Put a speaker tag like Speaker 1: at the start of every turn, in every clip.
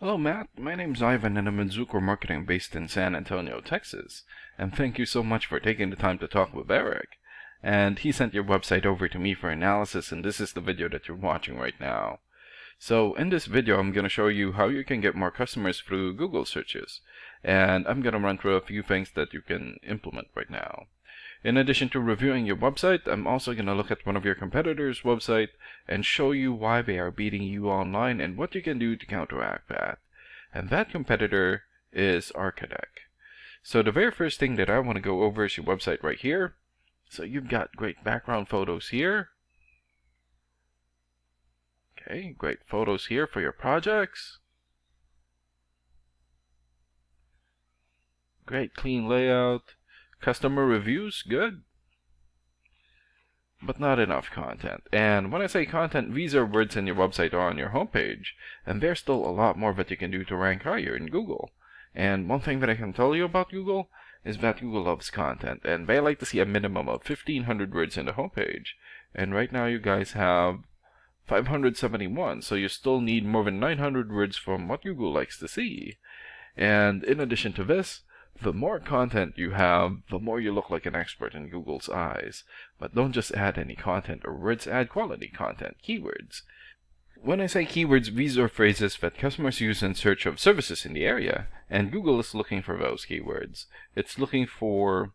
Speaker 1: Hello, Matt. My name's Ivan, and I'm in Zucker Marketing based in San Antonio, Texas. And thank you so much for taking the time to talk with Eric. And he sent your website over to me for analysis, and this is the video that you're watching right now. So in this video, I'm going to show you how you can get more customers through Google searches. And I'm going to run through a few things that you can implement right now. In addition to reviewing your website, I'm also going to look at one of your competitors' website and show you why they are beating you online and what you can do to counteract that. And that competitor is Architect. So the very first thing that I want to go over is your website right here. So you've got great background photos here. Okay, great photos here for your projects. Great clean layout. Customer reviews, good. But not enough content. And when I say content, these are words in your website or on your homepage. And there's still a lot more that you can do to rank higher in Google. And one thing that I can tell you about Google is that Google loves content. And they like to see a minimum of 1,500 words in the homepage. And right now you guys have 571. So you still need more than 900 words from what Google likes to see. And in addition to this, the more content you have, the more you look like an expert in Google's eyes. But don't just add any content or words, add quality content, keywords. When I say keywords, these are phrases that customers use in search of services in the area, and Google is looking for those keywords. It's looking for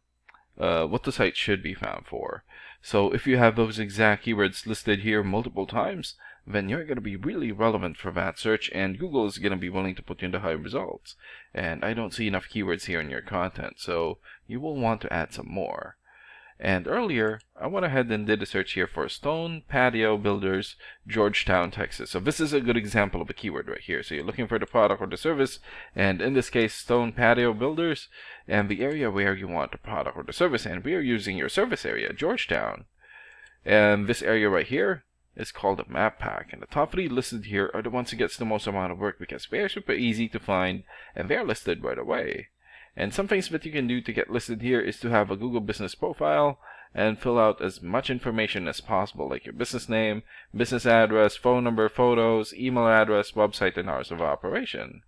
Speaker 1: what the site should be found for. So if you have those exact keywords listed here multiple times, then you're going to be really relevant for that search, and Google is going to be willing to put you into high results. And I don't see enough keywords here in your content, so you will want to add some more. And earlier, I went ahead and did a search here for Stone Patio Builders, Georgetown, Texas. So this is a good example of a keyword right here. So you're looking for the product or the service, and in this case, Stone Patio Builders, and the area where you want the product or the service, and we are using your service area, Georgetown. And this area right here is called a map pack, and the top 3 listed here are the ones who gets the most amount of work because they're super easy to find, and they're listed right away. And some things that you can do to get listed here is to have a Google business profile and fill out as much information as possible, like your business name, business address, phone number, photos, email address, website, and hours of operation.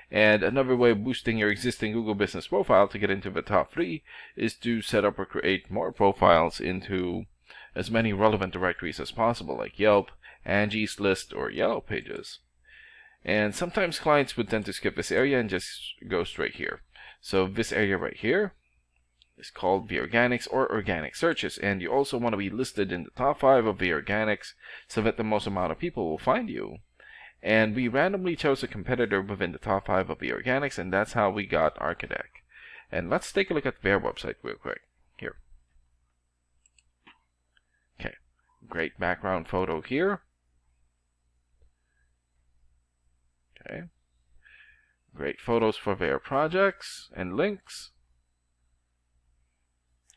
Speaker 1: And another way of boosting your existing Google business profile to get into the top 3 is to set up or create more profiles into as many relevant directories as possible, like Yelp, Angie's List, or Yellow Pages. And sometimes clients would tend to skip this area and just go straight here. So this area right here is called the organics or organic searches, and you also want to be listed in the top 5 of the organics so that the most amount of people will find you. And we randomly chose a competitor within the top 5 of the organics, and that's how we got Architect. And let's take a look at their website real quick. Here. Okay, great background photo here. Okay. Great photos for their projects and links.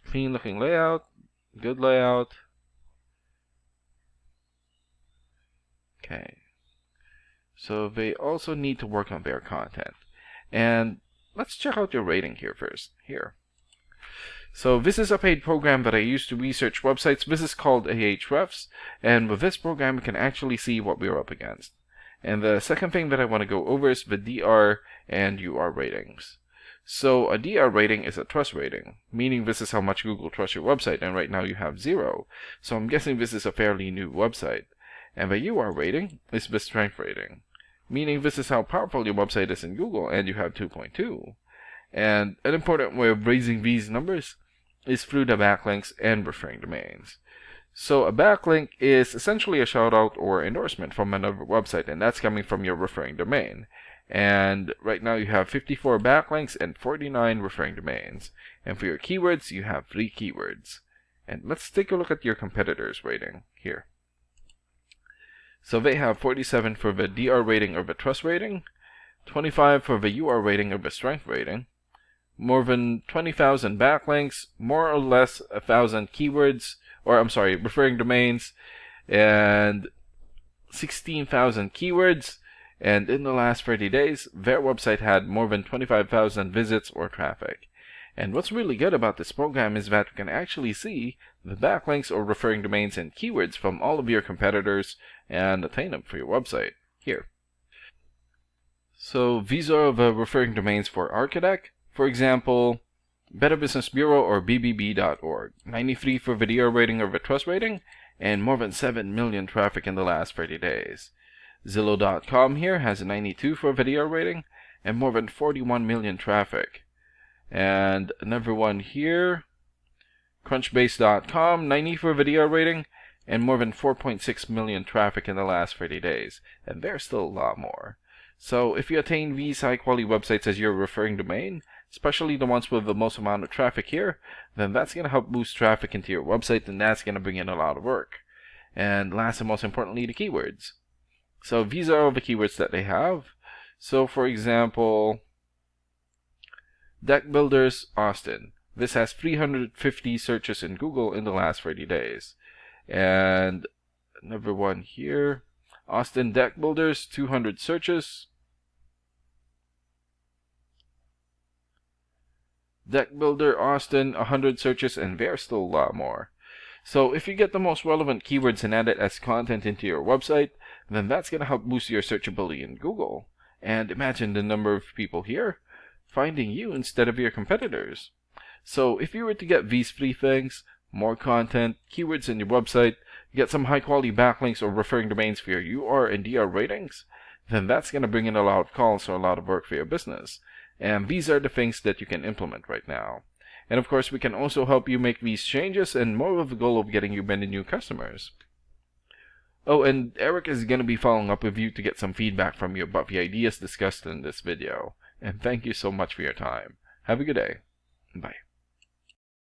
Speaker 1: Clean looking layout. Good layout. Okay. So they also need to work on their content. And let's check out your rating here first. Here. So this is a paid program that I use to research websites. This is called Ahrefs. And with this program, we can actually see what we're up against. And the second thing that I want to go over is the DR and UR ratings. So a DR rating is a trust rating, meaning this is how much Google trusts your website, and right now you have 0. So I'm guessing this is a fairly new website. And the UR rating is the strength rating, meaning this is how powerful your website is in Google, and you have 2.2. And an important way of raising these numbers is through the backlinks and referring domains. So a backlink is essentially a shout out or endorsement from another website, and that's coming from your referring domain. And right now you have 54 backlinks and 49 referring domains. And for your keywords, you have 3 keywords. And let's take a look at your competitors' rating here. So they have 47 for the DR rating or the trust rating, 25 for the UR rating or the strength rating, more than 20,000 backlinks, more or less 1,000 keywords, referring domains, and 16,000 keywords. And in the last 30 days, their website had more than 25,000 visits or traffic. And what's really good about this program is that you can actually see the backlinks or referring domains and keywords from all of your competitors and attain them for your website here. So these are the referring domains for Architect. For example, Better Business Bureau or bbb.org. 93 for video rating or the trust rating, and more than 7 million traffic in the last 30 days. Zillow.com here has a 92 for video rating and more than 41 million traffic. And another one here, Crunchbase.com, 90 for video rating and more than 4.6 million traffic in the last 30 days. And there's still a lot more. So if you attain these high quality websites as your referring domain, especially the ones with the most amount of traffic here, then that's going to help boost traffic into your website, and that's going to bring in a lot of work. And last and most importantly, the keywords. So these are all the keywords that they have. So for example, Deck Builders Austin. This has 350 searches in Google in the last 30 days. And another one here, Austin Deck Builders, 200 searches. Deck Builder Austin, 100 searches, and there's still a lot more. So if you get the most relevant keywords and add it as content into your website, then that's going to help boost your searchability in Google. And imagine the number of people here finding you instead of your competitors. So if you were to get these three things, more content, keywords in your website, get some high quality backlinks or referring domains for your UR and DR ratings, then that's going to bring in a lot of calls or a lot of work for your business. And these are the things that you can implement right now. And of course, we can also help you make these changes, and more with the goal of getting you many new customers. Oh, and Eric is going to be following up with you to get some feedback from you about the ideas discussed in this video. And thank you so much for your time. Have a good day. Bye.